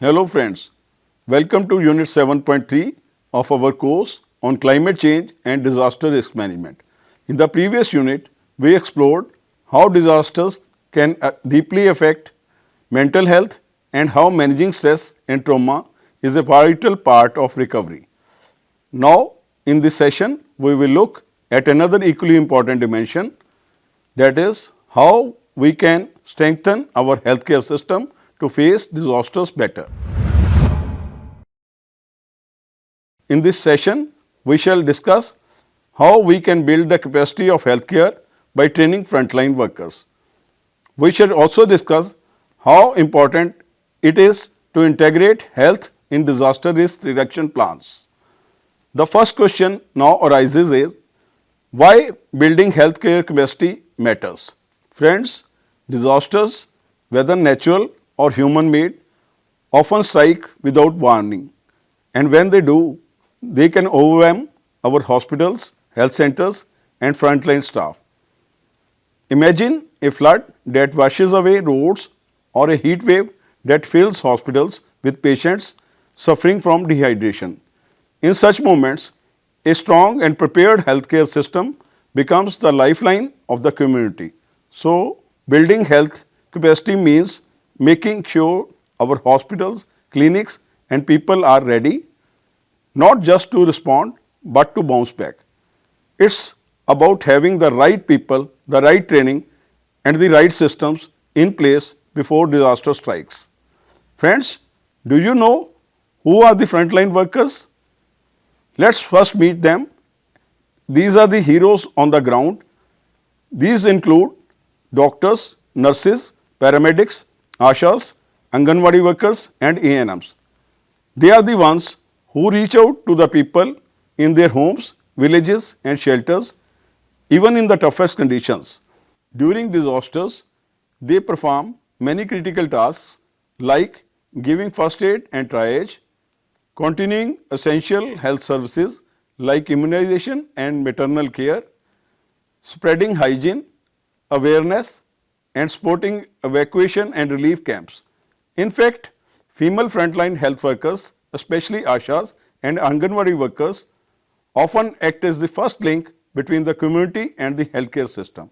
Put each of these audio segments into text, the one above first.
Hello friends, welcome to Unit 7.3 of our course on climate change and disaster risk management. In the previous unit, we explored how disasters can deeply affect mental health and how managing stress and trauma is a vital part of recovery. Now, in this session, we will look at another equally important dimension, that is how we can strengthen our healthcare system to face disasters better. In this session, we shall discuss how we can build the capacity of healthcare by training frontline workers. We shall also discuss how important it is to integrate health in disaster risk reduction plans. The first question now arises is, why building healthcare capacity matters? Friends, disasters, whether natural or human-made, often strike without warning, and when they do, they can overwhelm our hospitals, health centers, and frontline staff. Imagine a flood that washes away roads or a heat wave that fills hospitals with patients suffering from dehydration. In such moments, a strong and prepared healthcare system becomes the lifeline of the community. So, building health capacity means making sure our hospitals, clinics, and people are ready, not just to respond, but to bounce back. It's about having the right people, the right training, and the right systems in place before disaster strikes. Friends, do you know who are the frontline workers? Let's first meet them. These are the heroes on the ground. These include doctors, nurses, paramedics, ashas, Anganwadi workers, and ANMs. They are the ones who reach out to the people in their homes, villages, and shelters, even in the toughest conditions. During disasters, they perform many critical tasks like giving first aid and triage, continuing essential health services like immunization and maternal care, spreading hygiene, awareness, and supporting evacuation and relief camps. In fact, female frontline health workers, especially ashas and Anganwadi workers, often act as the first link between the community and the healthcare system.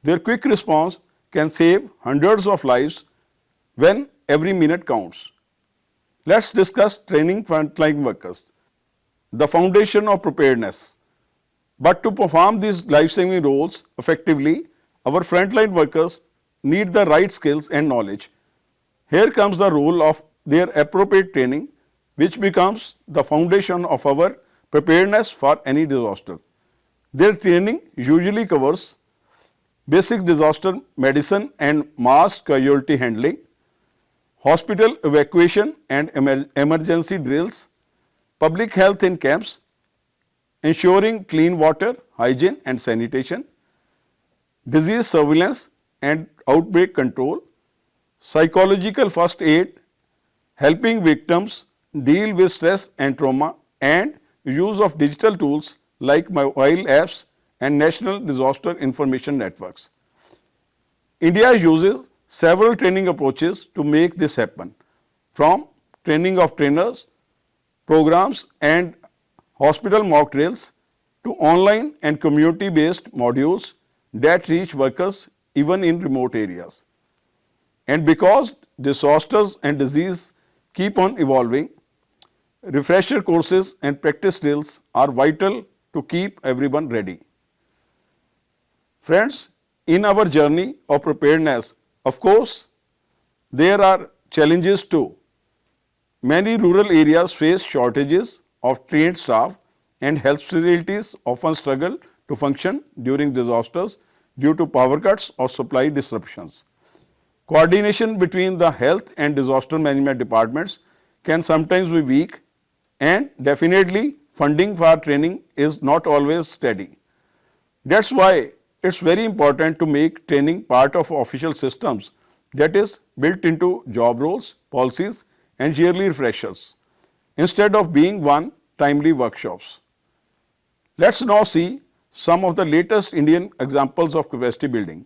Their quick response can save hundreds of lives when every minute counts. Let's discuss training frontline workers, the foundation of preparedness. But to perform these life-saving roles effectively, our frontline workers need the right skills and knowledge. Here comes the role of their appropriate training, which becomes the foundation of our preparedness for any disaster. Their training usually covers basic disaster medicine and mass casualty handling, hospital evacuation and emergency drills, public health in camps, ensuring clean water, hygiene and sanitation, disease surveillance and outbreak control, psychological first aid, helping victims deal with stress and trauma, and use of digital tools like mobile apps and national disaster information networks. India uses several training approaches to make this happen, from training of trainers, programs and hospital mock drills to online and community-based modules that reach workers even in remote areas. And because disasters and disease keep on evolving, refresher courses and practice drills are vital to keep everyone ready. Friends, in our journey of preparedness, of course, there are challenges too. Many rural areas face shortages of trained staff, and health facilities often struggle to function during disasters due to power cuts or supply disruptions. Coordination between the health and disaster management departments can sometimes be weak, and definitely funding for training is not always steady. That's why it's very important to make training part of official systems, that is built into job roles, policies and yearly refreshers, instead of being one-timely workshops. Let's now see some of the latest Indian examples of capacity building.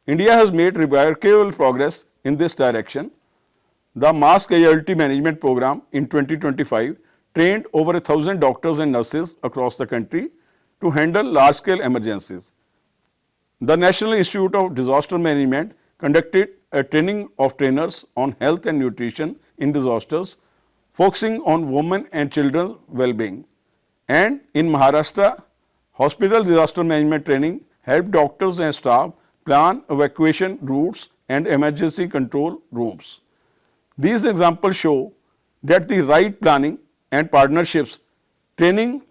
India has made remarkable progress in this direction. The Mass Casualty Management Program in 2025 trained over 1,000 doctors and nurses across the country to handle large-scale emergencies. The National Institute of Disaster Management conducted a training of trainers on health and nutrition in disasters, focusing on women and children's well-being. And in Maharashtra, hospital disaster management training helped doctors and staff plan evacuation routes and emergency control rooms. These examples show that the right planning and partnerships training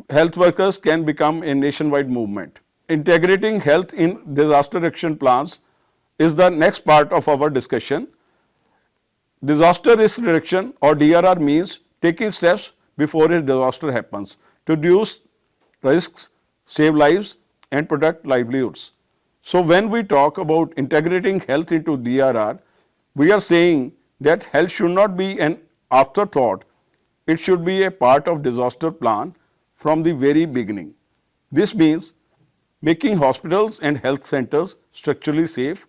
health workers can become a nationwide movement. Integrating health in disaster action plans is the next part of our discussion. Disaster risk reduction or DRR means taking steps before a disaster happens to reduce risks, save lives and protect livelihoods. So when we talk about integrating health into DRR, we are saying that health should not be an afterthought, it should be a part of disaster plan from the very beginning. This means making hospitals and health centers structurally safe,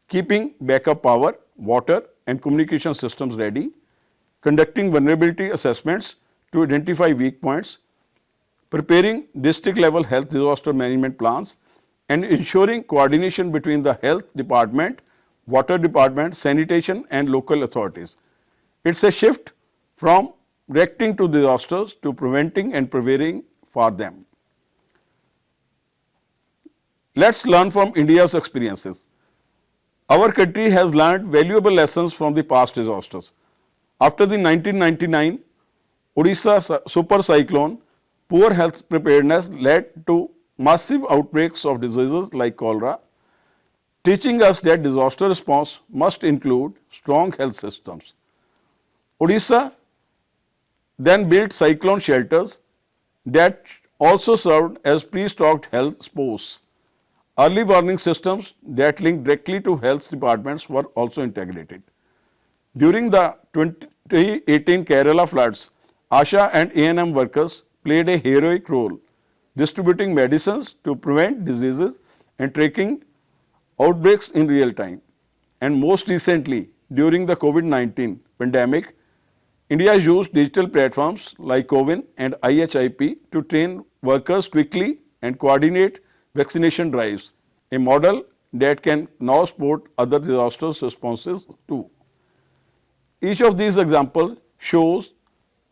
keeping backup power, water and communication systems ready, conducting vulnerability assessments to identify weak points, preparing district level health disaster management plans and ensuring coordination between the health department, water department, sanitation and local authorities. It's a shift from reacting to disasters to preventing and preparing for them. Let's learn from India's experiences. Our country has learned valuable lessons from the past disasters. After the 1999 Odisha super cyclone, poor health preparedness led to massive outbreaks of diseases like cholera, teaching us that disaster response must include strong health systems. Odisha then built cyclone shelters that also served as pre-stocked health posts. Early warning systems that link directly to health departments were also integrated. During the 2018 Kerala floods, ASHA and A&M workers played a heroic role, distributing medicines to prevent diseases and tracking outbreaks in real time. And most recently, during the COVID-19 pandemic, India used digital platforms like CoWIN and IHIP to train workers quickly and coordinate vaccination drives, a model that can now support other disaster responses too. Each of these examples shows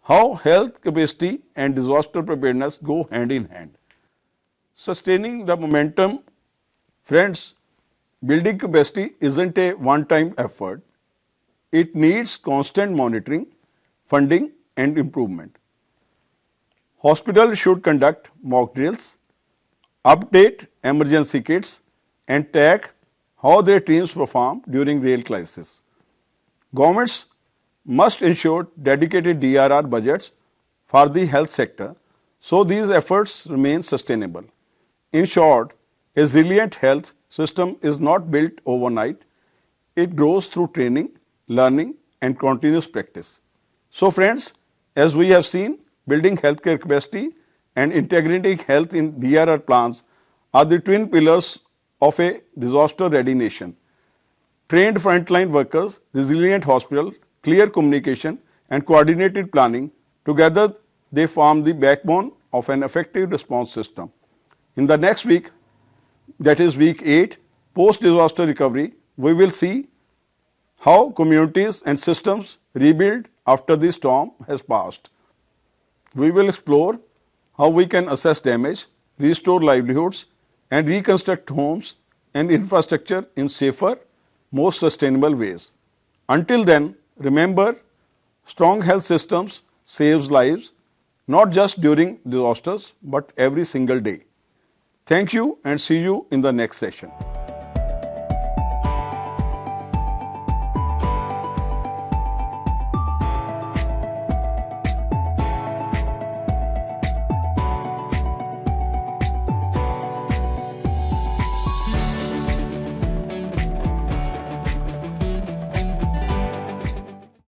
how health capacity and disaster preparedness go hand in hand. Sustaining the momentum, friends, building capacity isn't a one-time effort. It needs constant monitoring, funding and improvement. Hospitals should conduct mock drills, update emergency kits and track how their teams perform during real crisis. Governments must ensure dedicated DRR budgets for the health sector so these efforts remain sustainable. In short, a resilient health system is not built overnight. It grows through training, learning and continuous practice. So friends, as we have seen, building healthcare capacity and integrating health in DRR plans are the twin pillars of a disaster-ready nation. Trained frontline workers, resilient hospitals, clear communication and coordinated planning, together they form the backbone of an effective response system. In the next week, that is week 8, post-disaster recovery, we will see how communities and systems rebuild after the storm has passed. We will explore how we can assess damage, restore livelihoods and reconstruct homes and infrastructure in safer, more sustainable ways. Until then, remember, strong health systems saves lives, not just during disasters, but every single day. Thank you and see you in the next session.